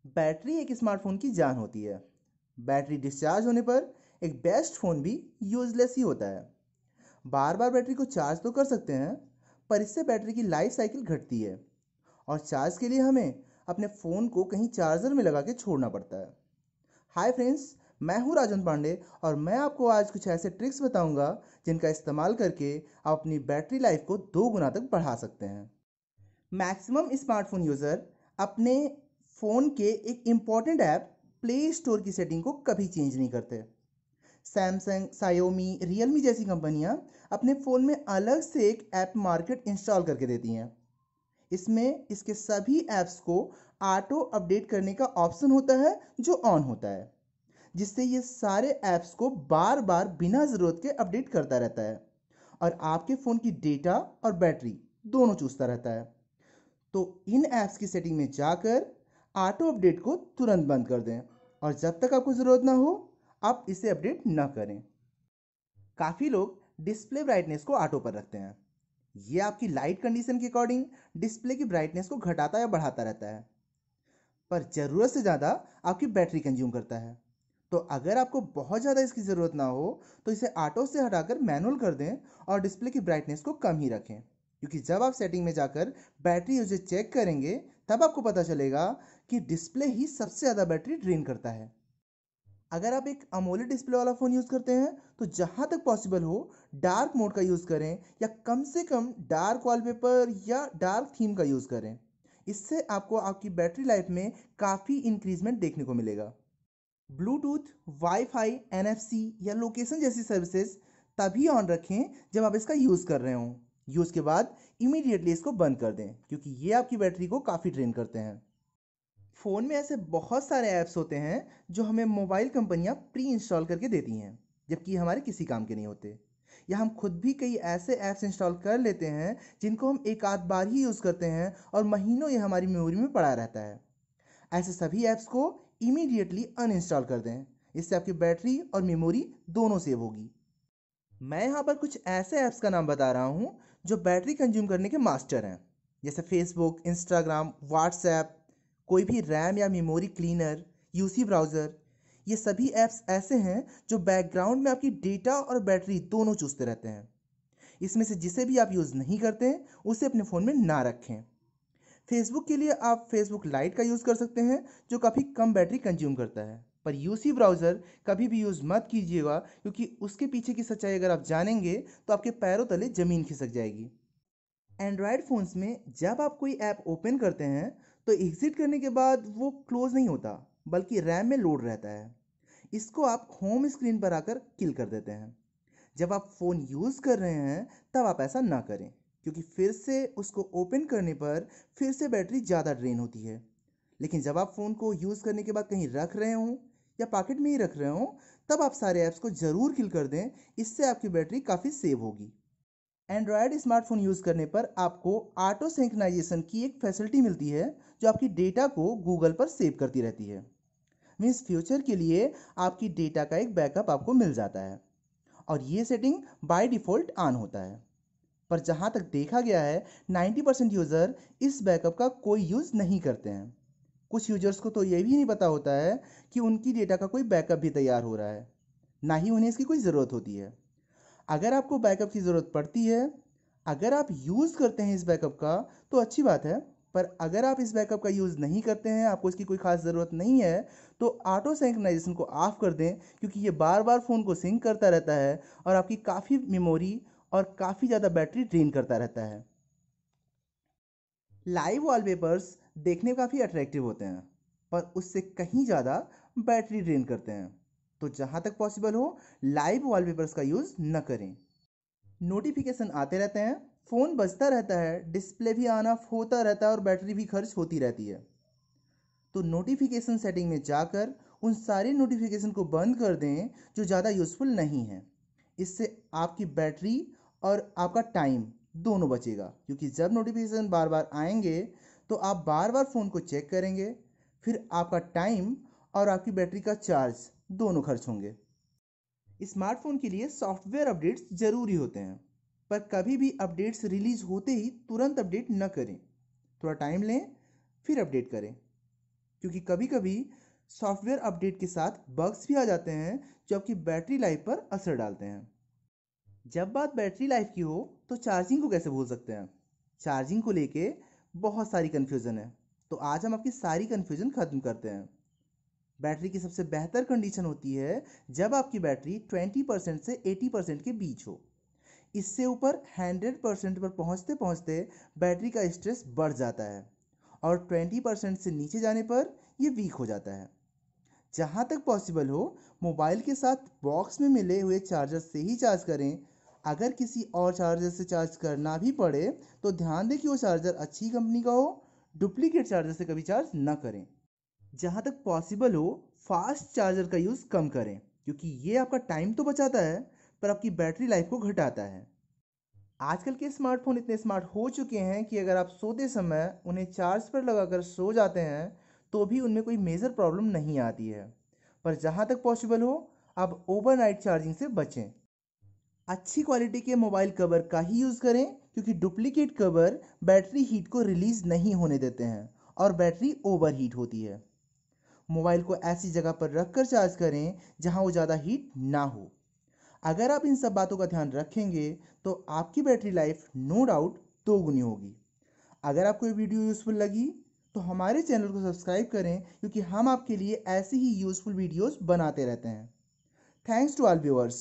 Battery एक smartphone की जान होती है। बैटरी डिस्चार्ज होने पर एक बेस्ट फ़ोन भी यूजलेस ही होता है। बार बार बैटरी को चार्ज तो कर सकते हैं, पर इससे बैटरी की लाइफ साइकिल घटती है और चार्ज के लिए हमें अपने फ़ोन को कहीं चार्जर में लगा के छोड़ना पड़ता है। हाय फ्रेंड्स, मैं हूँ राजन पांडे और मैं आपको आज कुछ ऐसे ट्रिक्स बताऊंगा जिनका इस्तेमाल करके आप अपनी बैटरी लाइफ को 2 गुना तक बढ़ा सकते हैं। मैक्सिमम स्मार्टफोन यूज़र अपने फ़ोन के एक इम्पॉर्टेंट ऐप प्ले स्टोर की सेटिंग को कभी चेंज नहीं करते। सैमसंग, सायोमी, रियलमी जैसी कंपनियां अपने फ़ोन में अलग से एक ऐप मार्केट इंस्टॉल करके देती हैं। इसमें इसके सभी ऐप्स को ऑटो अपडेट करने का ऑप्शन होता है जो ऑन होता है, जिससे ये सारे ऐप्स को बार बार बिना ज़रूरत के अपडेट करता रहता है और आपके फ़ोन की डेटा और बैटरी दोनों चूसता रहता है। तो इन ऐप्स की सेटिंग में जाकर ऑटो अपडेट को तुरंत बंद कर दें और जब तक आपको ज़रूरत ना हो आप इसे अपडेट ना करें। काफ़ी लोग डिस्प्ले ब्राइटनेस को ऑटो पर रखते हैं। ये आपकी लाइट कंडीशन के अकॉर्डिंग डिस्प्ले की ब्राइटनेस को घटाता या बढ़ाता रहता है, पर ज़रूरत से ज़्यादा आपकी बैटरी कंज्यूम करता है। तो अगर आपको बहुत ज़्यादा इसकी ज़रूरत ना हो तो इसे ऑटो से हटाकर मैनुअल कर दें और डिस्प्ले की ब्राइटनेस को कम ही रखें, क्योंकि जब आप सेटिंग में जाकर बैटरी यूजेज चेक करेंगे तब आपको पता चलेगा कि डिस्प्ले ही सबसे ज़्यादा बैटरी ड्रेन करता है। अगर आप एक अमोलेड डिस्प्ले वाला फ़ोन यूज़ करते हैं तो जहाँ तक पॉसिबल हो डार्क मोड का यूज़ करें या कम से कम डार्क वॉलपेपर या डार्क थीम का यूज़ करें। इससे आपको आपकी बैटरी लाइफ में काफ़ी इंक्रीजमेंट देखने को मिलेगा। ब्लूटूथ, वाईफाई, एनएफसी या लोकेशन जैसी सर्विसेज तभी ऑन रखें जब आप इसका यूज़ कर रहे हों। यूज़ के बाद इमीडिएटली इसको बंद कर दें, क्योंकि ये आपकी बैटरी को काफ़ी ड्रेन करते हैं। फ़ोन में ऐसे बहुत सारे ऐप्स होते हैं जो हमें मोबाइल कंपनियां प्री इंस्टॉल करके देती हैं, जबकि ये हमारे किसी काम के नहीं होते। या हम खुद भी कई ऐसे ऐप्स इंस्टॉल कर लेते हैं जिनको हम एक आध बार ही यूज़ करते हैं और महीनों ये हमारी मेमोरी में पड़ा रहता है। ऐसे सभी ऐप्स को इमीडिएटली अनइंस्टॉल कर दें। इससे आपकी बैटरी और मेमोरी दोनों सेव होगी। मैं यहाँ पर कुछ ऐसे ऐप्स का नाम बता रहा हूँ जो बैटरी कंज्यूम करने के मास्टर हैं, जैसे फेसबुक, इंस्टाग्राम, व्हाट्सएप, कोई भी रैम या मेमोरी क्लीनर, यूसी ब्राउज़र। ये सभी ऐप्स ऐसे हैं जो बैकग्राउंड में आपकी डेटा और बैटरी दोनों चूसते रहते हैं। इसमें से जिसे भी आप यूज़ नहीं करते हैं उसे अपने फ़ोन में ना रखें। फेसबुक के लिए आप फेसबुक लाइट का यूज़ कर सकते हैं जो काफ़ी कम बैटरी कंज्यूम करता है, पर यूसी ब्राउज़र कभी भी यूज़ मत कीजिएगा, क्योंकि उसके पीछे की सच्चाई अगर आप जानेंगे तो आपके पैरों तले ज़मीन खिसक जाएगी। एंड्रॉयड फ़ोन्स में जब आप कोई ऐप ओपन करते हैं तो एग्ज़िट करने के बाद वो क्लोज़ नहीं होता, बल्कि रैम में लोड रहता है। इसको आप होम स्क्रीन पर आकर किल कर देते हैं। जब आप फ़ोन यूज़ कर रहे हैं तब आप ऐसा ना करें, क्योंकि फिर से उसको ओपन करने पर फिर से बैटरी ज़्यादा ड्रेन होती है। लेकिन जब आप फ़ोन को यूज़ करने के बाद कहीं रख रहे हों या पॉकेट में ही रख रहे हों, तब आप सारे ऐप्स को ज़रूर किल कर दें। इससे आपकी बैटरी काफ़ी सेव होगी। एंड्रॉयड स्मार्टफोन यूज़ करने पर आपको ऑटो सिंक्रोनाइजेशन की एक फैसिलिटी मिलती है जो आपकी डेटा को गूगल पर सेव करती रहती है। मीन्स फ्यूचर के लिए आपकी डेटा का एक बैकअप आपको मिल जाता है और ये सेटिंग बाय डिफ़ॉल्ट ऑन होता है। पर जहाँ तक देखा गया है 90% यूज़र इस बैकअप का कोई यूज़ नहीं करते हैं। कुछ यूजर्स को तो ये भी नहीं पता होता है कि उनकी डेटा का कोई बैकअप भी तैयार हो रहा है, ना ही उन्हें इसकी कोई ज़रूरत होती है। अगर आपको बैकअप की ज़रूरत पड़ती है, अगर आप यूज़ करते हैं इस बैकअप का, तो अच्छी बात है। पर अगर आप इस बैकअप का यूज़ नहीं करते हैं, आपको इसकी कोई ख़ास ज़रूरत नहीं है, तो ऑटो सिंक्रोनाइजेशन को ऑफ कर दें, क्योंकि ये बार बार फ़ोन को सिंक करता रहता है और आपकी काफ़ी मेमोरी और काफ़ी ज़्यादा बैटरी ड्रेन करता रहता है। लाइव वॉलपेपर्स देखने में काफ़ी अट्रैक्टिव होते हैं, पर उससे कहीं ज़्यादा बैटरी ड्रेन करते हैं। तो जहाँ तक पॉसिबल हो लाइव वॉलपेपर्स का यूज़ न करें। नोटिफिकेशन आते रहते हैं, फ़ोन बजता रहता है, डिस्प्ले भी ऑन ऑफ होता रहता है और बैटरी भी खर्च होती रहती है। तो नोटिफिकेशन सेटिंग में जाकर उन सारे नोटिफिकेशन को बंद कर दें जो ज़्यादा यूज़फुल नहीं है। इससे आपकी बैटरी और आपका टाइम दोनों बचेगा, क्योंकि जब नोटिफिकेशन बार बार आएंगे तो आप बार बार फ़ोन को चेक करेंगे, फिर आपका टाइम और आपकी बैटरी का चार्ज दोनों खर्च होंगे। स्मार्टफोन के लिए सॉफ्टवेयर अपडेट्स ज़रूरी होते हैं, पर कभी भी अपडेट्स रिलीज़ होते ही तुरंत अपडेट न करें। थोड़ा टाइम लें, फिर अपडेट करें, क्योंकि कभी कभी सॉफ्टवेयर अपडेट के साथ बग्स भी आ जाते हैं जो आपकी बैटरी लाइफ पर असर डालते हैं। जब बात बैटरी लाइफ की हो तो चार्जिंग को कैसे भूल सकते हैं। चार्जिंग को लेके बहुत सारी कन्फ्यूज़न है, तो आज हम आपकी सारी कन्फ्यूज़न ख़त्म करते हैं। बैटरी की सबसे बेहतर कंडीशन होती है जब आपकी बैटरी 20% से 80% के बीच हो। इससे ऊपर 100% पर पहुंचते पहुंचते बैटरी का स्ट्रेस बढ़ जाता है और 20% से नीचे जाने पर यह वीक हो जाता है। जहाँ तक पॉसिबल हो मोबाइल के साथ बॉक्स में मिले हुए चार्जर से ही चार्ज करें। अगर किसी और चार्जर से चार्ज करना भी पड़े तो ध्यान दें कि वो चार्जर अच्छी कंपनी का हो। डुप्लीकेट चार्जर से कभी चार्ज ना करें। जहाँ तक पॉसिबल हो फास्ट चार्जर का यूज़ कम करें, क्योंकि ये आपका टाइम तो बचाता है पर आपकी बैटरी लाइफ को घटाता है। आजकल के स्मार्टफोन इतने स्मार्ट हो चुके हैं कि अगर आप सोते समय उन्हें चार्ज पर लगाकर सो जाते हैं तो भी उनमें कोई मेजर प्रॉब्लम नहीं आती है। पर जहाँ तक पॉसिबल हो आप ओवरनाइट चार्जिंग से बचें। अच्छी क्वालिटी के मोबाइल कवर का ही यूज़ करें, क्योंकि डुप्लीकेट कवर बैटरी हीट को रिलीज़ नहीं होने देते हैं और बैटरी ओवर हीट होती है। मोबाइल को ऐसी जगह पर रख कर चार्ज करें जहां वो ज़्यादा हीट ना हो। अगर आप इन सब बातों का ध्यान रखेंगे तो आपकी बैटरी लाइफ नो डाउट दोगुनी होगी। अगर आपको ये वीडियो यूज़फुल लगी तो हमारे चैनल को सब्सक्राइब करें, क्योंकि हम आपके लिए ऐसी ही यूज़फुल वीडियोस बनाते रहते हैं। Thanks to all viewers.